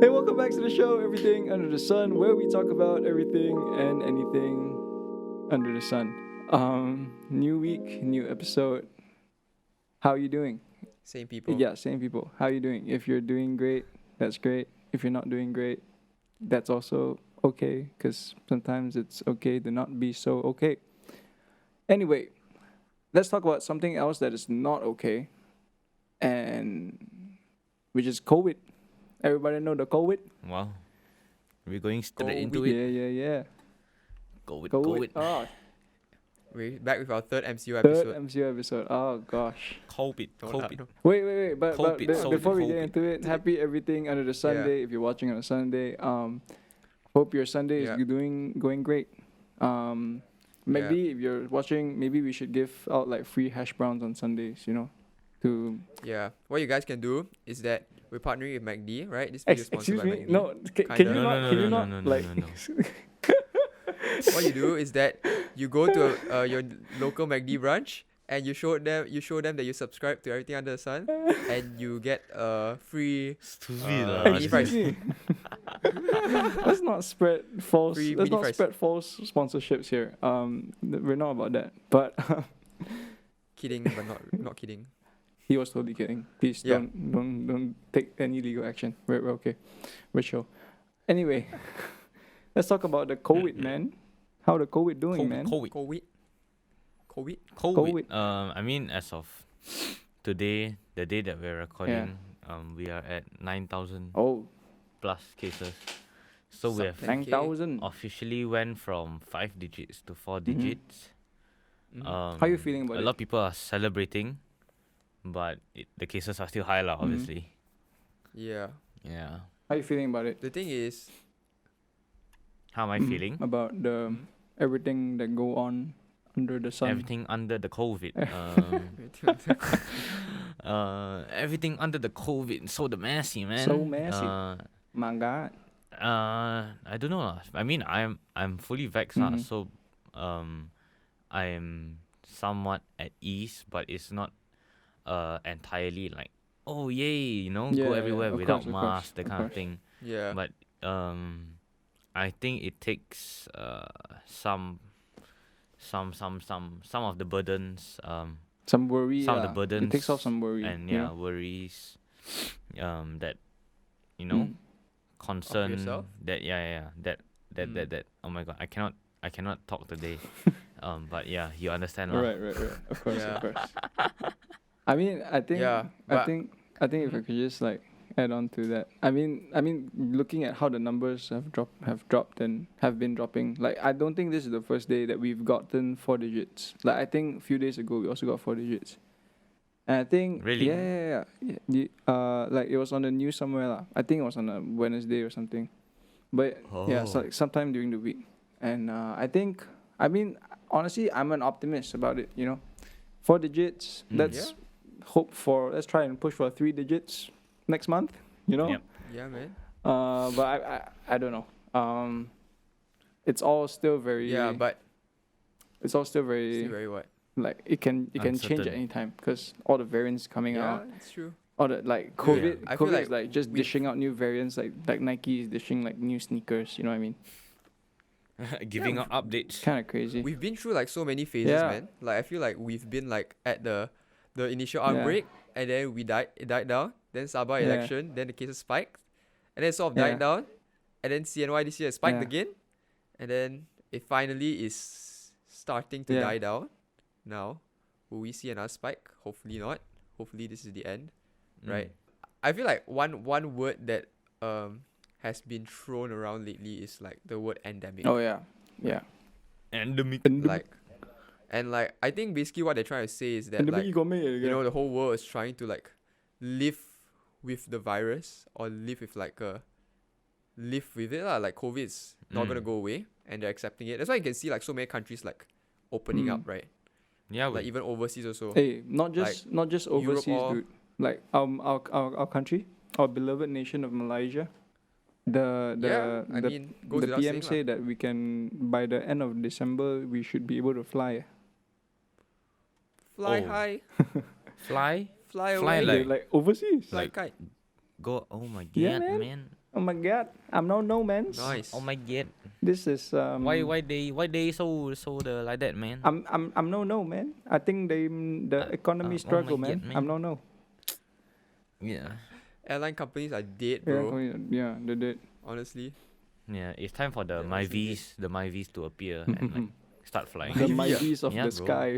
Hey, welcome back to the show, Everything Under the Sun, where we talk about everything and anything under the sun. New week, new episode. How you doing? Same people. Yeah, same people. How you doing? If you're doing great, that's great. If you're not doing great, that's also okay, because sometimes it's okay to not be so okay. Anyway, let's talk about something else that is not okay, and which is COVID. Everybody know the COVID? Wow. We're going straight Go into with- it. Yeah. Go with COVID. COVID. Oh, We're back with our third MCU third episode. MCU episode. Oh gosh. COVID. No, COVID. no. Wait. But COVID, before we get COVID. into it, happy everything under the Sunday. If you're watching on a Sunday, hope your Sunday is going great. Maybe if you're watching, maybe we should give out like free hash browns on Sundays. To Yeah. What you guys can do is that we're partnering with MACD, right? This video is sponsored excuse by me. MACD. No, can you Kinda. not? Can you not like? What you do is that you go to your local MACD branch and you show them that you subscribe to Everything Under the Sun and you get a free Stupid mini fries. Excuse me. Let's not spread false. Free Let's mini not fries. spread false sponsorships here. We're not about that. But Kidding, but not kidding. he was totally kidding. Please Yeah. don't take any legal action. We're okay. We're chill. Anyway, let's talk about the COVID, man. How the COVID doing, man? COVID. COVID. I mean, as of today, the day that we're recording, we are at 9,000 Oh, plus cases. So we have Something. 9,000. officially went from 5 digits to 4 Mhm. digits. Mhm. How you feeling about A it? lot of people are celebrating, but the cases are still high, lah. Obviously. Yeah. Yeah. How you feeling about it? The thing is, How am I feeling? About the everything that go on under the sun? Everything under the COVID. Everything under the COVID. So the messy, man. So messy. My God. I don't know lah. I mean, I'm fully vaxxed lah, Mhm. so I am somewhat at ease, but it's not entirely like, oh yay, go Yeah, everywhere of without course, of course, mask, that of kind of course. thing. yeah. But I think it takes some of the burdens Some worry. some of the It burdens takes off some worry. and you know? worries that Mm. concern yourself? that that oh my god, I cannot talk today. But yeah, you understand lah. Right. Of course, Yeah. of course. I mean, I think, Yeah, I but- think if I could just like add on to that. I mean, looking at how the numbers have dropped and have been dropping. Like, I don't think this is the first day that we've gotten 4 digits. Like, I think a few days ago we also got 4 digits. And I think Really? yeah. Like it was on the news somewhere lah. I think it was on a Wednesday or something. But yeah, it's Oh. like sometime during the week. And I mean, honestly, I'm an optimist about it. 4 digits. Mm. Let's let's try and push for 3 digits next month. Yep. Yeah, man. But I don't know. It's all still very. Yeah, but it's all still very still very what? like it can change at Uncertain. any time because all the variants coming Yeah, out. it's true. All the like COVID. I feel COVID like is like just we've- dishing out new variants. Like Nike is dishing like new sneakers. You know what I mean? Giving out updates. Kind of crazy. We've been through like so many phases, Yeah. man. Like I feel like we've been like at the initial Yeah. outbreak, and then it died down. Then Sabah Yeah. election, then the cases spiked, and then it sort of Yeah. died down, and then CNY this year spiked Yeah. again, and then it finally is starting to Yeah. die down. Now, will we see another spike? Hopefully not. Hopefully this is the end, right? I feel like one word that has been thrown around lately is like the word endemic. Oh yeah. Endemic. Like I think basically what they're trying to say is that like the whole world is trying to like live with the virus or live with it lah. Like COVID is not gonna go away and they're accepting it. That's why you can see like so many countries like opening up, right? Yeah, Like even overseas also. Hey, not just Europe overseas, or- dude. Like our country, our beloved nation of Malaysia. I The mean, goes the without PM saying say lah. that we can by the end of December we should be able to fly. Fly Oh. high, fly fly Fly away, like- Like overseas. fly like- kite. go. Oh my god, Yeah, man. man. Oh my god, I'm no man. Nice. Oh my god. This is Why they so like that, man? I'm no man. I think the economy struggle, oh my man. god, I'm man. no. Yeah. Airline companies are dead, Yeah, bro. yeah, they did. Honestly. Yeah, it's time for the Yeah, Myvis to appear and like start flying. The Myvi, Myvis of Yeah, the bro. sky.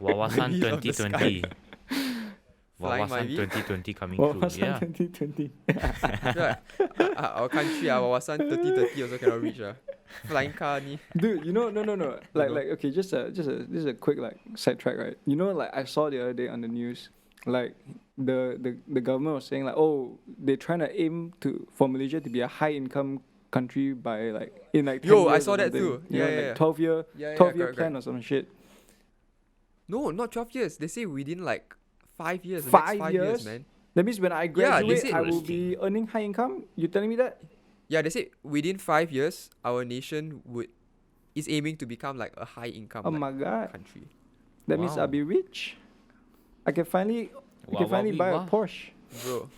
Wawasan Myvis of the 2020. Flying Wawasan Myvi. 2020 coming through. Wawasan Yeah. 2020. I feel like our country, our Wawasan 3030 also cannot reach. Flying car ni. Dude, you know, no. Like, go. okay, just a this is a quick like sidetrack, right? You know, like I saw the other day on the news, like the government was saying like, oh, they're trying to aim for Malaysia to be a high income country by like in like 10 Yo, I years saw or that something. too. You Yeah, know, yeah, like yeah. 12-year Yeah, 12-year correct, plan correct. or some shit. No, not 12 years. They say within like 5 years. The 5 next 5 years, man. That means when I Yeah, they graduate, said- I will be earning high income. You telling me that? Yeah, they said within 5 years, our nation is aiming to become like a high income Oh my god, country. that means I'll Wow. be rich. I can finally buy a Porsche. Bro.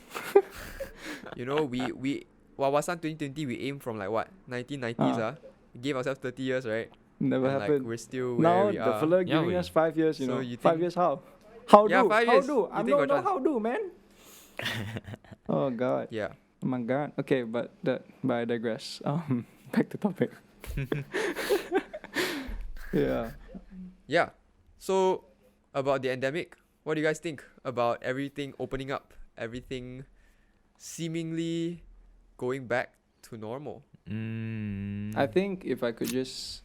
You know, we Wawasan 2020, we aim from like what? 1990s, We gave ourselves 30 years, right? Never And like happened. we're still where Now we the are. fella Yeah, giving we- us 5 years, you So know. you 5 think- years how? How Yeah, do? 5 How years. do? You I'm think no got no chance? how do, man. Oh god. Yeah. Oh my god. Okay, but I digress. Back to topic. Yeah. Yeah. So about the endemic, what do you guys think about everything opening up, everything seemingly going back to normal? I think if I could just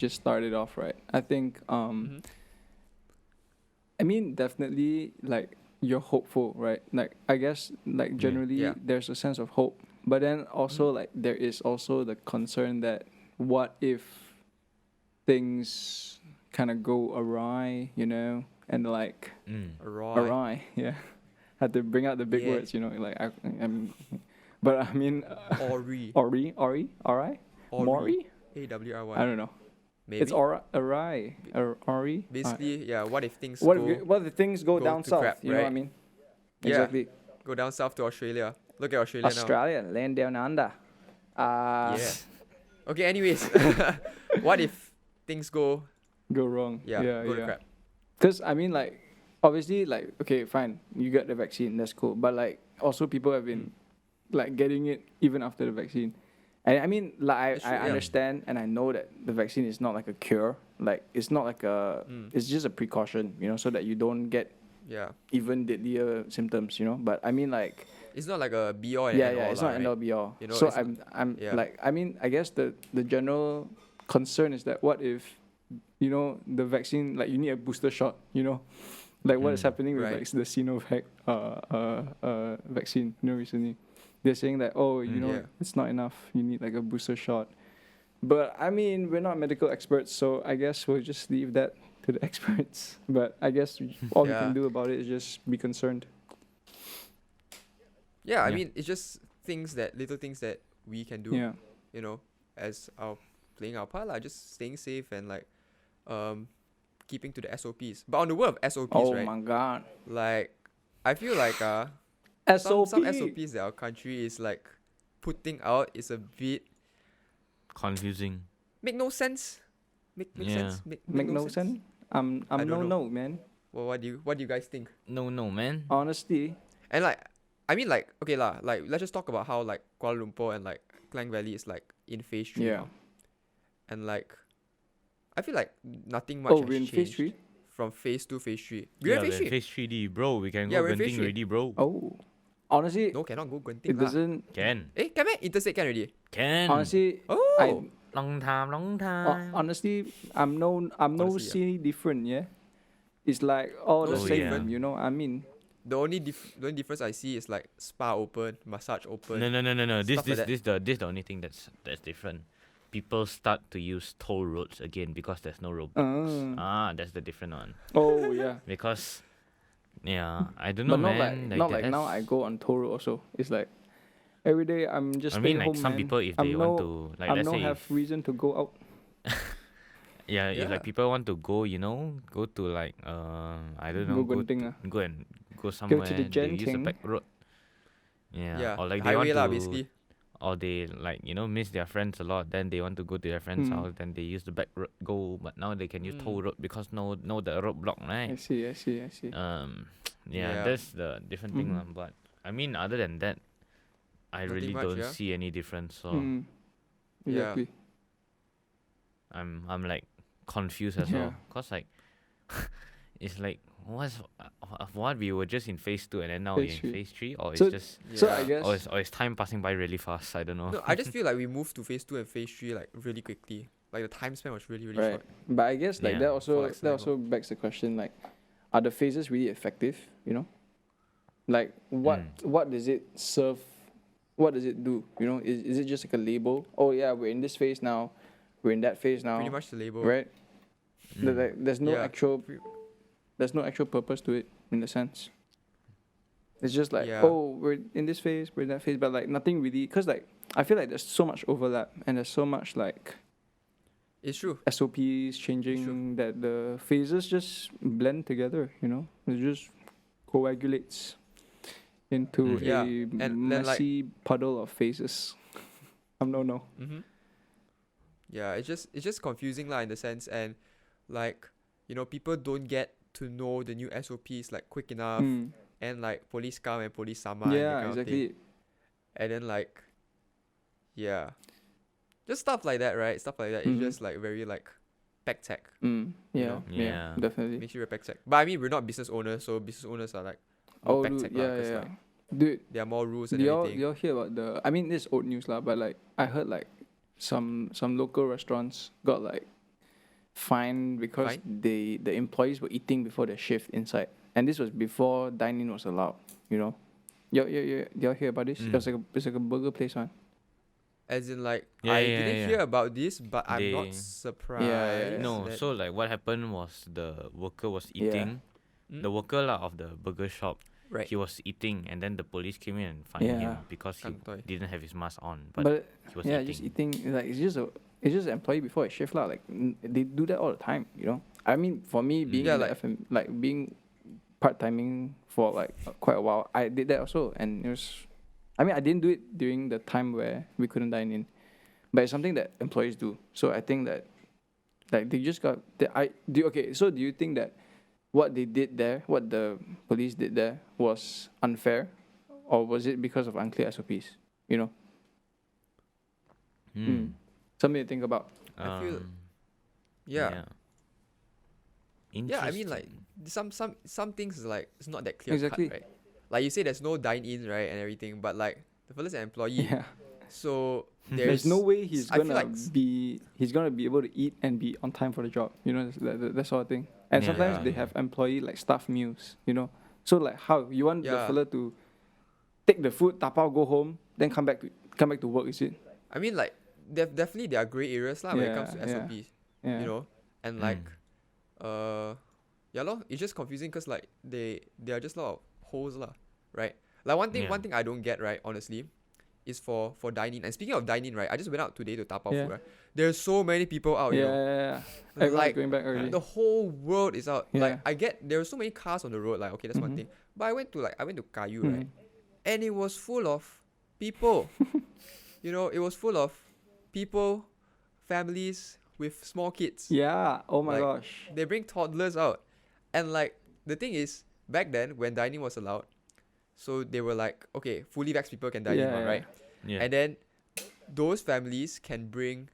start it off right. I think Mhm. I mean definitely like you're hopeful, right? Like I guess like generally Yeah. there's a sense of hope. But then also like there is also the concern that what if things kind of go awry, you know, and like awry, yeah. Had to bring out the big Yeah. words, you know, like I'm but I mean Ori. Ori, alright? Mori? AWRY. I don't know. Maybe. It's awry. Ori? Basically, yeah, what if things What go if things go down to south? crap, You know what I right? mean? Yeah. Exactly. go down south to Australia? Look at Australia Australia, land down under. now. Yeah. Okay, anyways. What if things go Go wrong. go to crap? Because I mean, like, obviously, like, okay, fine, you got the vaccine, that's cool. But like, also people have been like getting it even after the vaccine. And I mean, like, It's I true, yeah. understand and I know that the vaccine is not like a cure. Like, it's not like it's just a precaution, you know, so that you don't get Yeah. even deadlier symptoms, you know. But I mean, like, It's not like a be all and yeah, end all. it's lah, not end right? all be all. You know, So it's I'm yeah. like, I mean, I guess the general concern is that what if, you know, the vaccine, like, you need a booster shot, you know, like what is happening with Right. like the Sinovac vaccine, you know, recently. They're saying that, oh, you know, Yeah. it's not enough. You need like a booster shot. But I mean, we're not medical experts, so I guess we'll just leave that to the experts. But I guess all we Yeah. can do about it is just be concerned. Yeah, I Yeah. mean, it's just little things that we can do, Yeah. you know, as our playing our part, like just staying safe and like keeping to the SOPs. But on the word of SOPs, Oh right? my god. Like I feel like some SOPs that our country is like putting out is a bit Confusing. make no sense. Make Yeah. sense. Make no sense. I'm I don't know. man. Well, what do you guys think? No, man. Honestly, And like I mean like okay lah, like let's just talk about how like Kuala Lumpur and like Klang Valley is like in phase 3 yeah. now. And like I feel like nothing much Oh, has we're in phase changed 3? from phase 2 phase 3. We're in phase 3. Phase 3D, bro. We can Yeah, go we're in phase Genting 3. already, bro. Oh. Honestly, No, cannot go Genting it lah. doesn't. Can. Can meh? Interstate can already. Can. Honestly, Oh. Long time. honestly, I'm no Honestly, see different. Yeah, it's like all the No same. yeah. You know, I mean, The only difference I see is like spa open, massage open. No. This Stuff like the only thing that's different. People start to use toll roads again because there's no road. That's the different one. oh yeah. Because I don't know, But man. not like now. I go on toll road also. It's like every day I'm just. I mean, staying like home, some man. people, if I'm they want to, like, I let's no say, have reason to go out. if Yeah. like people want to go, you know, go to like I don't know, Go Genting, go and go somewhere. to the They use the Genting. back road. Yeah, or the like they want highway lah, to, basically. or they like miss their friends a lot. Then they want to go to their friend's house. Then they use the back road go, but now they can use toll road because no the roadblock, I right? see. Yeah, Yeah, that's the different thing lah. But I mean, other than that, I nothing really much, don't yeah. see any difference. So Yeah. Exactly. I'm like confused as well, cause like it's like what we were just in phase 2 and then now we're in phase 3, or it's So- just So I Yeah. guess or it's time passing by really fast. I don't know. No, I just feel like we moved to phase 2 and phase 3 like really quickly. Like the time span was really right, short. but I guess like Yeah. that also For, like, that also begs the question like, are the phases really effective? You know, like what does it serve? What does it do? You know, is it just like a label? Oh yeah, we're in this phase now, we're in that phase now. Pretty much the label. right? Like, there's no Yeah. actual purpose to it in the sense. It's just like, Yeah. oh, we're in this phase, we're in that phase, but like nothing really, because like I feel like there's so much overlap and there's so much like It's true. SOPs changing that the phases just blend together. You know, it just coagulates into Yeah, a and then, like- messy puddle of phases. No. Mm-hmm. Yeah, it's just confusing lah in the sense, and like people don't get to know the new SOPs like quick enough, and like police come and police sama and that Yeah, kind of thing. exactly. And then like, yeah, just stuff like that, right? Stuff like that. It's Mhm. just like very like pack tech. Yeah, know? Yeah. definitely. Makes you very pack tech. But I mean, we're not business owners, so business owners are like more Oh, pack dude, tech yeah, because yeah. like Dude, there are more rules and do everything. y'all hear about the? I mean, this is old news lah, but like I heard like some local restaurants got like fined because Fine? the employees were eating before their shift inside, and this was before dining was allowed. You know, y'all hear about this? It's like a burger place one. As in like Yeah, I yeah, didn't yeah. hear about this, but I'm They- not surprised. Yeah. No, that- so like what happened was the worker was Yeah. eating. Mm? The worker lah of the burger shop, Right. he was eating, and then the police came in and fined Yeah. him because he Kantoy. didn't have his mask on, but, But he was yeah, eating. just eating. Like it's just an employee before a shift lah. Like they do that all the time. You know. I mean, for me being Yeah, in the like- FM, like being part timing for like quite a while, I did that also, and it was. I mean, I didn't do it during the time where we couldn't dine in, but it's something that employees do. So I think that, like, they just got. Okay, so do you think that what they did there, what the police did there, was unfair, or was it because of unclear SOPs? You know. Something to think about. I feel- Um, Yeah. Yeah, I mean like Interesting. some things is like it's not that clear Exactly. cut, right? Like you say there's no dine in, right, and everything, but like the fella's an employee. Yeah. So There's no way he's I feel gonna like he's gonna be able to eat and be on time for the job. You know, that sort of thing. And Yeah, sometimes yeah, they yeah. have employee like staff meals. You know, so like how you want the Yeah. fella to take the food, tapao, go home, then come back to work? Is it? I mean like definitely there are grey areas lah when it comes to Yeah, SOPs. Yeah. You know? And like yeah lor, it's just confusing because like they are just a lot of holes lah, right? Like one Yeah. thing I don't get, right, honestly, is for dining. And speaking of dining, right, I just went out today to tapao Yeah. food, right? There's so many people out, Yeah, you know. yeah. Everyone's Like, going back early. The whole world is out. Yeah. Like I get there were so many cars on the road, like okay, that's one Mhm. thing. But I went to Kayu, Mhm. right? And it was full of people. You know, it was full of people, families with small kids. Yeah. Oh my Like, gosh. They bring toddlers out. And like the thing is, back then when dining was allowed, so they were like, okay, fully vaxxed people can dine in, Yeah, right? Yeah. And then those families can bring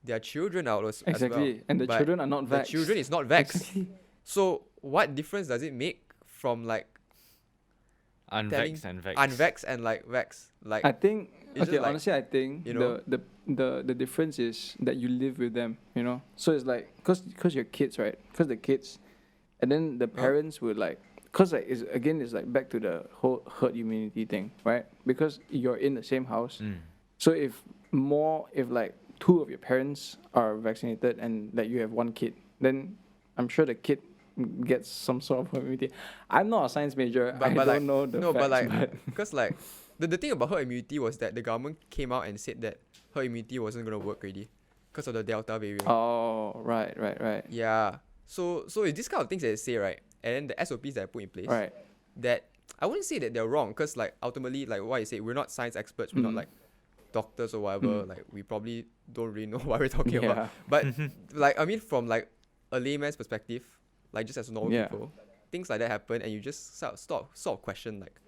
their children out as Exactly. well. And the But children are not the vaxxed. children is not vaxxed. Exactly. So what difference does it make from like Unvaxxed and vaxxed. unvaxxed and like vax? Like I think It's okay. just like, Honestly, I think you know? the difference is that you live with them. You know, so it's like cause you're kids, right? Cause the kids, and then the parents would like, cause like it's like back to the whole herd immunity thing, right? Because you're in the same house, so if like two of your parents are vaccinated and that you have one kid, then I'm sure the kid gets some sort of immunity. I'm not a science major. I but don't like, know the no, facts, but like because like the thing about herd immunity was that the government came out and said that herd immunity wasn't gonna work already because of the Delta variant. Oh, right. Yeah. So it's this kind of things that they say, right? And then the SOPs that I put in place Right. that I wouldn't say that they're wrong, because like ultimately, like what I say, we're not science experts, we're not like doctors or whatever. Like we probably don't really know what we're talking about. But like I mean, from like a layman's perspective, like just as normal people, things like that happen, and you just sort of question like,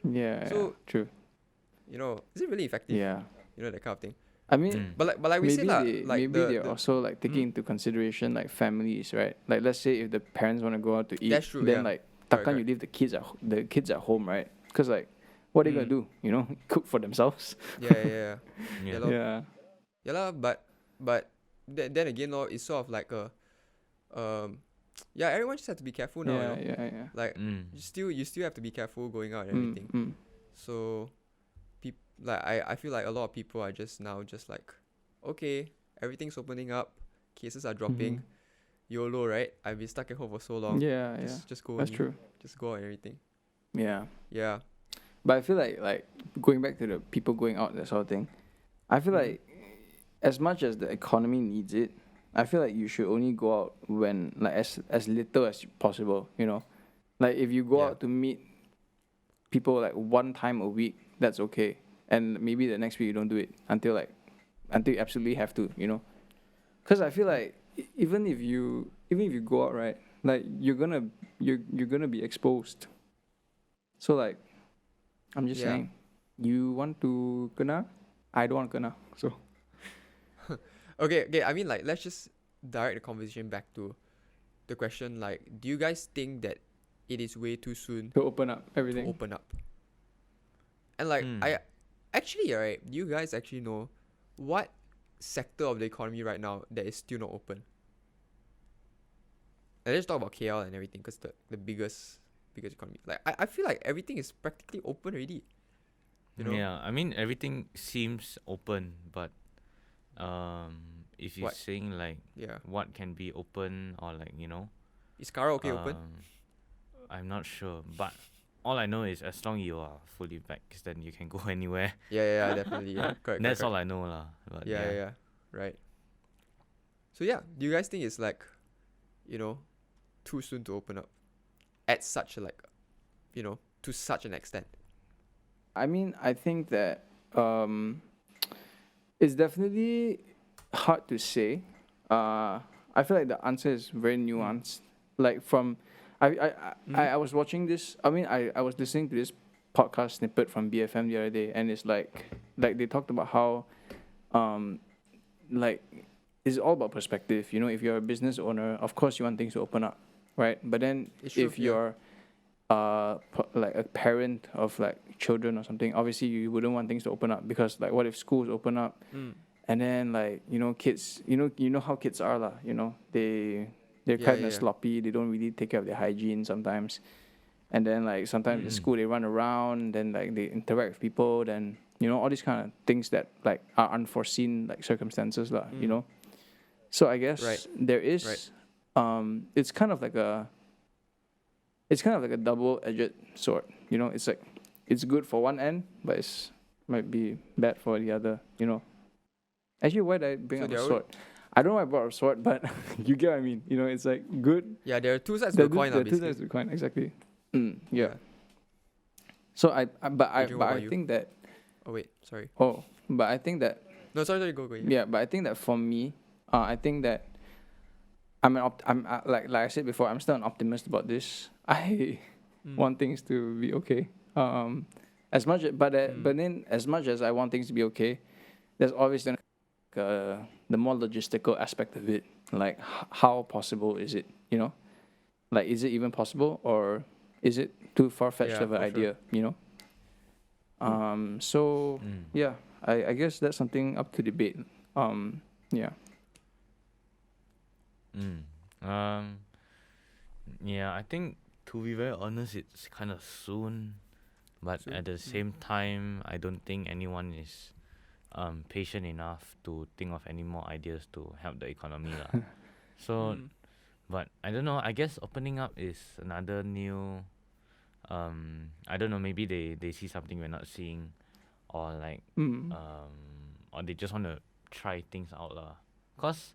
true. You know, is it really effective? Yeah. You know, that kind of thing. I mean, but like we said like they're also like taking into consideration like families, right? Like let's say if the parents want to go out to eat, that's true, then like takkan you leave the kids at home, right? Because like what are they gonna do? You know, cook for themselves. Yeah. Yeah. Yeah lah, but then again, it's sort of like a everyone just have to be careful now. Yeah. Like you still have to be careful going out and everything. So like I feel like a lot of people are just now just like, okay, everything's opening up, cases are dropping, YOLO, right? I've been stuck at home for so long. Just go. That's true. Just go out and everything. Yeah. But I feel like going back to the people going out, that sort of thing, I feel like as much as the economy needs it, I feel like you should only go out when like as little as possible, you know? Like if you go out to meet people like one time a week, that's okay. And maybe the next week you don't do it until you absolutely have to, you know? Because I feel like even if you go out, right, like you're gonna be exposed. So like I'm just saying, you want to kena, I don't want kena. So okay. I mean, like, let's just direct the conversation back to the question. Like, do you guys think that it is way too soon to open up everything? And like, I actually, right? Do you guys actually know what sector of the economy right now that is still not open? And let's talk about KL and everything, because the biggest economy. Like, I feel like everything is practically open already. You know? Yeah, I mean everything seems open, but if you're saying like what can be open, or like, you know, is karaoke open? I'm not sure, but all I know is as long you are fully vaxxed, then you can go anywhere. Yeah, definitely. Yeah, correct. That's all I know lah. But yeah, right. So yeah, do you guys think it's like, you know, too soon to open up at such a, like, you know, to such an extent? I mean, I think that it's definitely hard to say. I feel like the answer is very nuanced. Like from I was watching this. I mean, I was listening to this podcast snippet from BFM the other day, and it's like they talked about how like it's all about perspective. You know, if you're a business owner, of course you want things to open up, right? But then if you're like a parent of like children or something, obviously you wouldn't want things to open up, because like what if schools open up and then like, you know, kids, you know how kids are lah, you know, they're kind of sloppy, they don't really take care of their hygiene sometimes, and then like sometimes in school they run around, then like they interact with people, then, you know, all these kind of things that like are unforeseen like circumstances lah, you know. So I guess there is it's kind of like a double-edged sword, you know. It's like it's good for one end, but it's might be bad for the other, you know. Actually, why did I bring up a sword? I don't know why I brought a sword, but you get what I mean. You know, it's like good. Yeah, there are two sides to the coin. There are two sides to the coin, exactly. Yeah. So I think that. Oh wait, sorry. Oh, but I think that. No, sorry, go. Yeah, but I think that for me, I think that I'm like I said before, I'm still an optimist about this. I want things to be okay. But then as much as I want things to be okay, there's always the more logistical aspect of it. Like how possible is it? You know, like is it even possible, or is it too far-fetched of an idea? Sure. You know. So yeah, I guess that's something up to debate. Yeah. Yeah, I think, to be very honest, it's kind of soon, but at the same time, I don't think anyone is patient enough to think of any more ideas to help the economy lah. So, but I don't know. I guess opening up is another new. I don't know. Maybe they see something we're not seeing, or like or they just want to try things out lah. Cause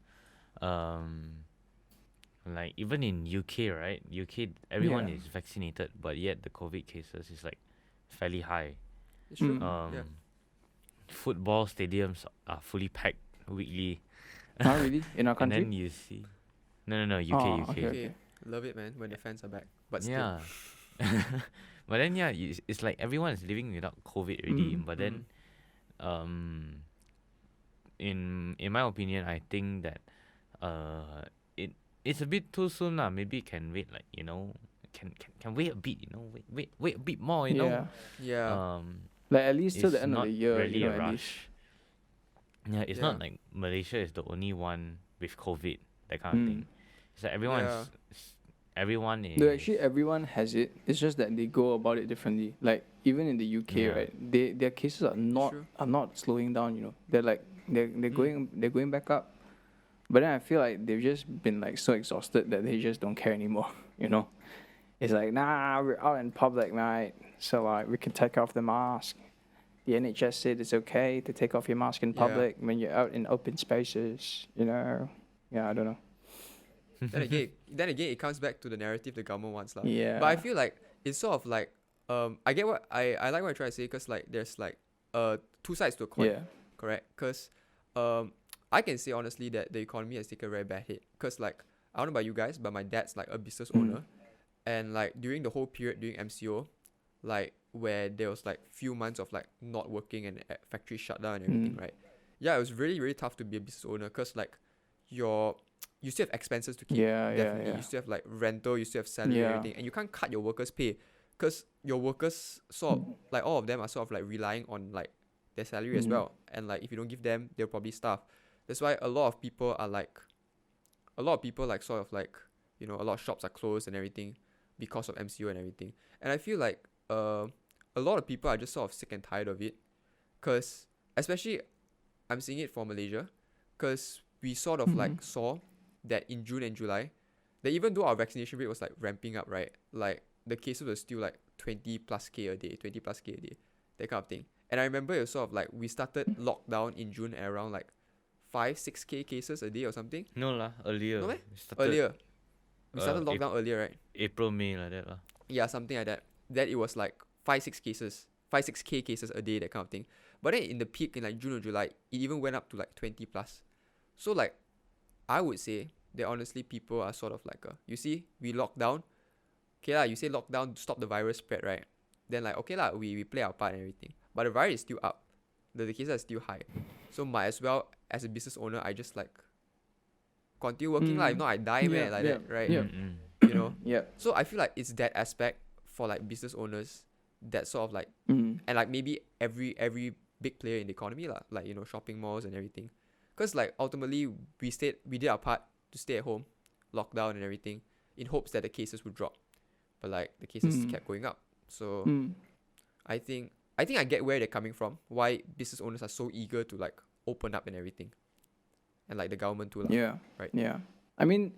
like even in UK, right? UK, everyone is vaccinated, but yet the COVID cases is like fairly high. It's true. Yeah. Football stadiums are fully packed weekly. Not really in our country. And then you see, no, UK, Oh, UK. okay. Love it, man, when the fans are back. But Yeah. But then it's like everyone is living without COVID already. But then, in my opinion, I think that it's a bit too soon lah. Maybe can wait, like, can wait a bit, wait a bit more, Yeah. Yeah. Like at least till the it's end of not the year, really a at least. rush. Yeah, it's Yeah. not like Malaysia is the only one with COVID, that kind of thing. It's like everyone is. No, actually, everyone has it. It's just that they go about it differently. Like even in the UK, Yeah. right? Their cases are True. not slowing down. They're like they're going back up. But then I feel like they've just been like so exhausted that they just don't care anymore. It's like, nah, we're out in public, mate. So like we can take off the mask. The NHS said it's okay to take off your mask in public when you're out in open spaces. Yeah, I don't know. then again, it comes back to the narrative the government wants, lah. Yeah. But I feel like it's sort of like I get what I like what I try to say, because like there's like two sides to a coin. Yeah. Correct? Because I can say honestly that the economy has taken a very bad hit. Because like I don't know about you guys, but my dad's like a business owner, and like during the whole period during MCO, like where there was like few months of like not working and factory shutdown and everything, right? Yeah, it was really really tough to be a business owner, because like you still have expenses to keep. Definitely. Yeah. You still have like rental, you still have salary and everything, and you can't cut your workers' pay, because your workers sort of like all of them are sort of like relying on like their salary as well, and like if you don't give them, they'll probably starve. That's why a lot of people like sort of like a lot of shops are closed and everything because of MCO and everything. And I feel like a lot of people are just sort of sick and tired of it, because especially I'm seeing it for Malaysia, because we sort of like saw that in June and July, that even though our vaccination rate was like ramping up, right, like the cases were still like 20 plus K a day, that kind of thing. And I remember it was sort of like we started lockdown in June at around like 5-6K cases a day or something. No lah, earlier. No, earlier. We started lockdown earlier, right? April, May, like that lah. Yeah, something like that. That it was like 5-6K cases a day, that kind of thing. But then in the peak in like June or July, it even went up to like 20 plus. So like, I would say that honestly people are sort of like you see, we lock down. Okay lah, you say lockdown to stop the virus spread, right? Then like, okay lah, we play our part and everything. But the virus is still up. The cases are still high. So might as well, as a business owner, I just like continue working lah. If not, I die, man, like that, right? Yeah. So I feel like it's that aspect for like business owners that sort of like, and like maybe every big player in the economy lah, like shopping malls and everything. Because like ultimately we did our part to stay at home, lockdown and everything, in hopes that the cases would drop. But like the cases kept going up. So I think I get where they're coming from, why business owners are so eager to like open up and everything. And like the government too. Yeah. Right. Yeah. I mean,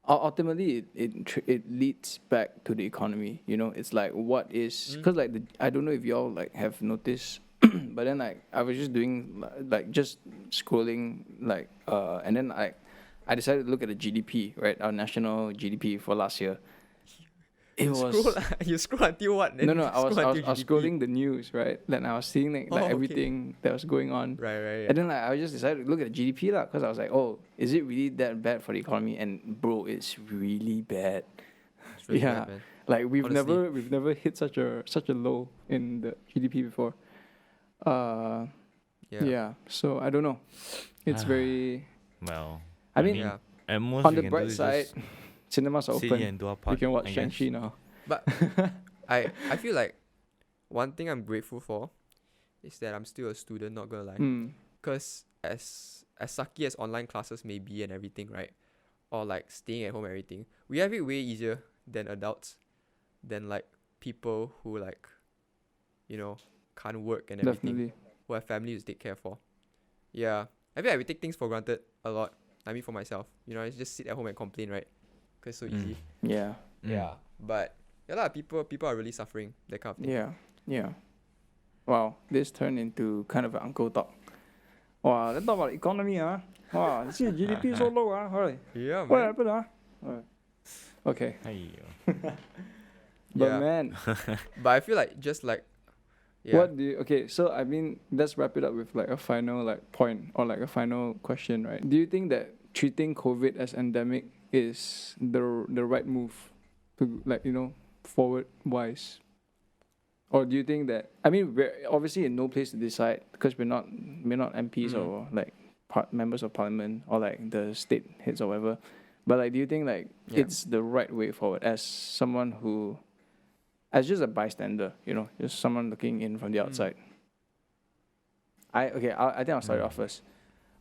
ultimately it leads back to the economy. It's like what is, because like I don't know if y'all like have noticed, but then like I was just doing like just scrolling like and then I decided to look at the GDP, right, our national GDP for last year. You scroll until what? No, I was scrolling the news, right? Then I was seeing like everything that was going on. Right. And then like I just decided to look at the GDP lah, because I was like, oh, is it really that bad for the economy? And bro, it's really bad. It's really bad, man. Like we've Honestly. never hit such a low in the GDP before. Yeah. So I don't know. It's very. Well, I mean, at most on we the can bright do is side, just cinemas are sit open. here and do our You part, can watch I guess. Shang-Chi now. But I feel like one thing I'm grateful for is that I'm still a student, not gonna lie. Because as sucky as online classes may be and everything, right? Or like staying at home and everything, we have it way easier than adults, than like people who like, can't work and everything. Definitely. Who have families to take care for. Yeah. I feel like we take things for granted a lot. I mean for myself. I just sit at home and complain, right? Because it's so easy. Yeah. Yeah. But yeah lah, people are really suffering, that kind of thing. Yeah. Wow, this turned into kind of an uncle talk. Wow, let's talk about economy, huh? Wow, you see the GDP so low, huh? Right. Yeah, man. What happened, huh? Alright. Okay. Aiyo. But Yeah. man, But I feel like just like Yeah. What do you? Okay, so I mean, let's wrap it up with like a final like point or like a final question, right? Do you think that treating COVID as endemic is the right move to like forward wise? Or do you think that I mean we're obviously in no place to decide because we're not MPs or like members of parliament or like the state heads or whatever, but like do you think like it's the right way forward as someone who as just a bystander, just someone looking in from the outside? I think I'll start it off first.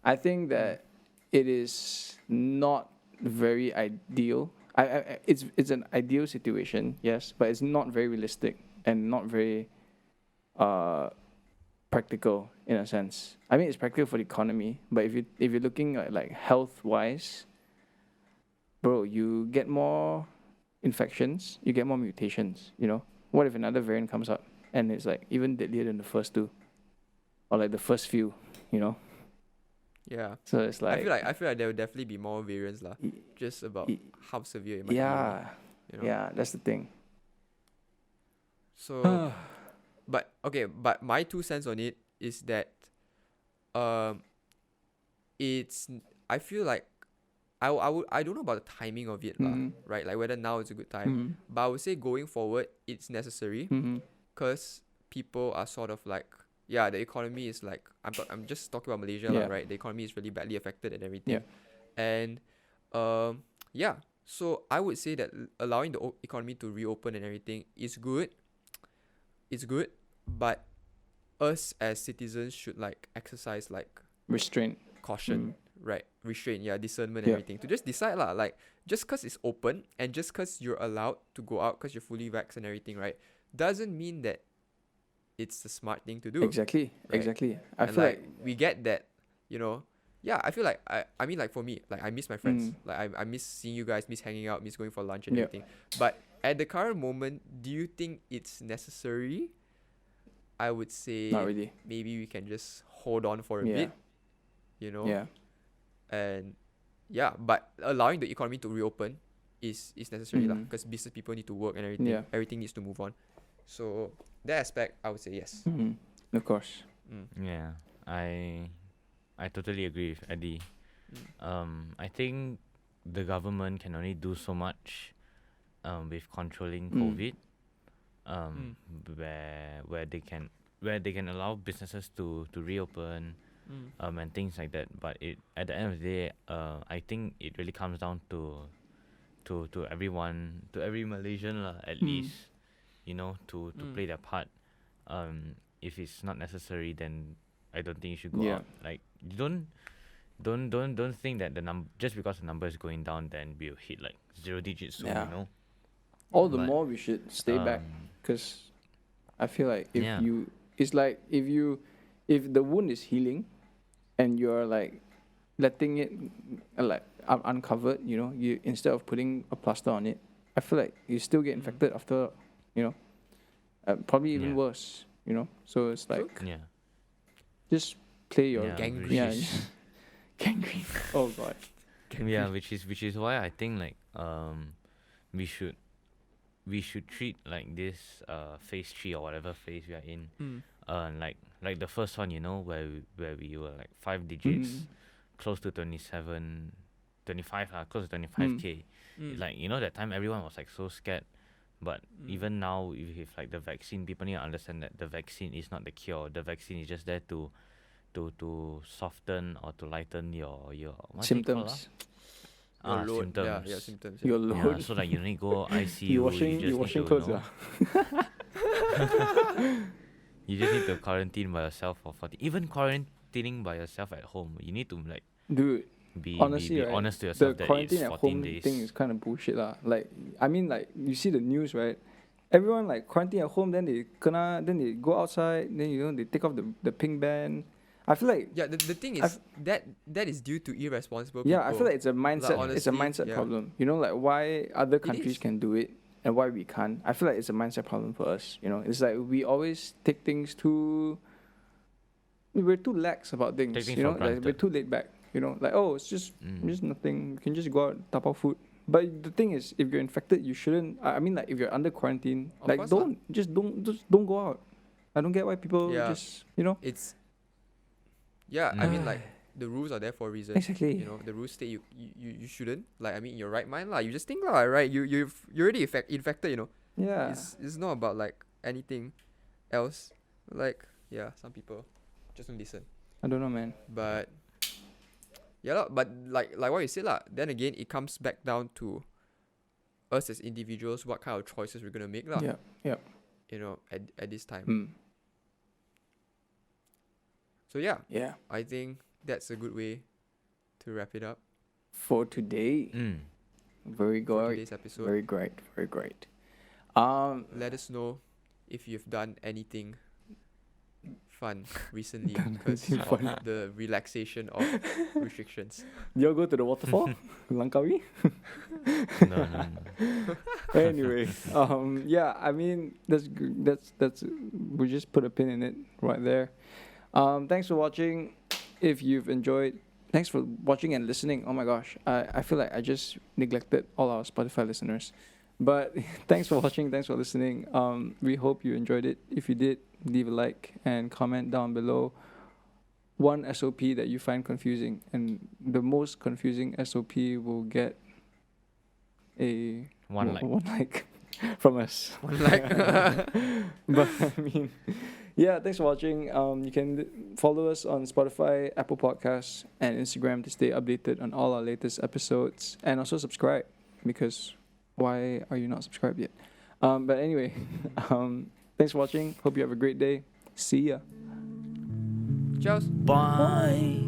I think that it is not very ideal. It's an ideal situation, yes, but it's not very realistic and not very practical in a sense. I mean, it's practical for the economy, but if you're looking at like health wise, bro, you get more infections, you get more mutations. What if another variant comes up and it's like even deadlier than the first two, or like the first few, Yeah. So it's like I feel like there will definitely be more variants lah. Just about how severe it might be. Yeah, that's the thing. So, but my 2 cents on it is that, it's I feel like I don't know about the timing of it lah, right? Like whether now is a good time, but I would say going forward it's necessary, because people are sort of like, the economy is like, I'm just talking about Malaysia lah, right? The economy is really badly affected and everything, and so I would say that allowing the economy to reopen and everything is good. It's good, but us as citizens should like exercise like restraint, caution, right? Restraint, discernment, and everything, to just decide lah. Like just cause it's open and just cause you're allowed to go out cause you're fully vaxxed and everything, right? Doesn't mean that it's the smart thing to do. Exactly. Right? Exactly. I feel like we get that, I feel like I mean, like for me, like I miss my friends. Like I miss seeing you guys, miss hanging out, miss going for lunch and everything. But at the current moment, do you think it's necessary? I would say not really. Maybe we can just hold on for a bit. Yeah. And but allowing the economy to reopen is necessary lah, because business people need to work and everything. Everything needs to move on. So that aspect, I would say yes. Of course. Yeah, I totally agree with Eddie. I think the government can only do so much with controlling COVID, where they can allow businesses to reopen, and things like that. But at the end of the day, I think it really comes down to everyone, to every Malaysian lah, at least, to play their part. If it's not necessary, then I don't think you should go out. Like, you don't think that just because the number is going down, then we'll hit like 0 digits soon. All the more we should stay back, because I feel like if the wound is healing, and you're like letting it like uncovered, you instead of putting a plaster on it, I feel like you still get infected after, probably even worse, So it's like just play your gangrene. Gangrene. Oh god. Yeah, which is why I think like we should treat like this phase 3 or whatever phase we are in, like the first one, where we were like 5 digits, close to 25, close to 25k. Like, that time everyone was like so scared. But even now, with like the vaccine, people need to understand that the vaccine is not the cure. The vaccine is just there to soften or to lighten your symptoms. Your load. Symptoms. Yeah, symptoms. Your load. So like you need to go ICU. You washing clothes. You just need to quarantine by yourself for 40. Even quarantining by yourself at home, you need to like. Dude. Be honestly, be right, honest to yourself the that quarantine it's at 14 home days. thing is kind of bullshit lah. Like, I mean, like you see the news, right? Everyone like quarantine at home, then they go outside, then they take off the pink band. I feel like the thing is that is due to irresponsible people. Yeah, I feel like it's a mindset. Like, honestly, it's a mindset problem. Like why other countries can do it and why we can't. I feel like it's a mindset problem for us. It's like we always take things we're too lax about things. Like we're too laid back. Like, oh, it's just nothing. You can just go out, tapao food. But the thing is, if you're infected, you shouldn't. I mean, like, if you're under quarantine, like, don't go out. I don't get why people just, It's I mean like the rules are there for a reason. Exactly. You know, the rules state you shouldn't. Like I mean in your right mind lah. You just think lah, right? You're already infected, you know. Yeah. It's not about like anything else. Like some people just don't listen. I don't know, man. But lah, but like what you said lah, then again it comes back down to us as individuals, what kind of choices we're gonna make lah. Yeah. You know, at this time. Mm. So yeah. Yeah. I think that's a good way to wrap it up. For today. Very great. For today's episode. Very great. Very great. Let us know if you've done anything fun recently because of the relaxation of restrictions. Do you all go to the waterfall? Langkawi? No. Anyway, I mean that's we just put a pin in it right there. Thanks for watching. If you've enjoyed, thanks for watching and listening. Oh my gosh, I feel like I just neglected all our Spotify listeners. But thanks for watching, thanks for listening. We hope you enjoyed it. If you did, leave a like and comment down below one SOP that you find confusing, and the most confusing SOP will get a one like from us. One like. But I mean, thanks for watching. You can follow us on Spotify, Apple Podcasts, and Instagram to stay updated on all our latest episodes, and also subscribe, because why are you not subscribed yet? But anyway, thanks for watching. Hope you have a great day. See ya. Cheers. Bye.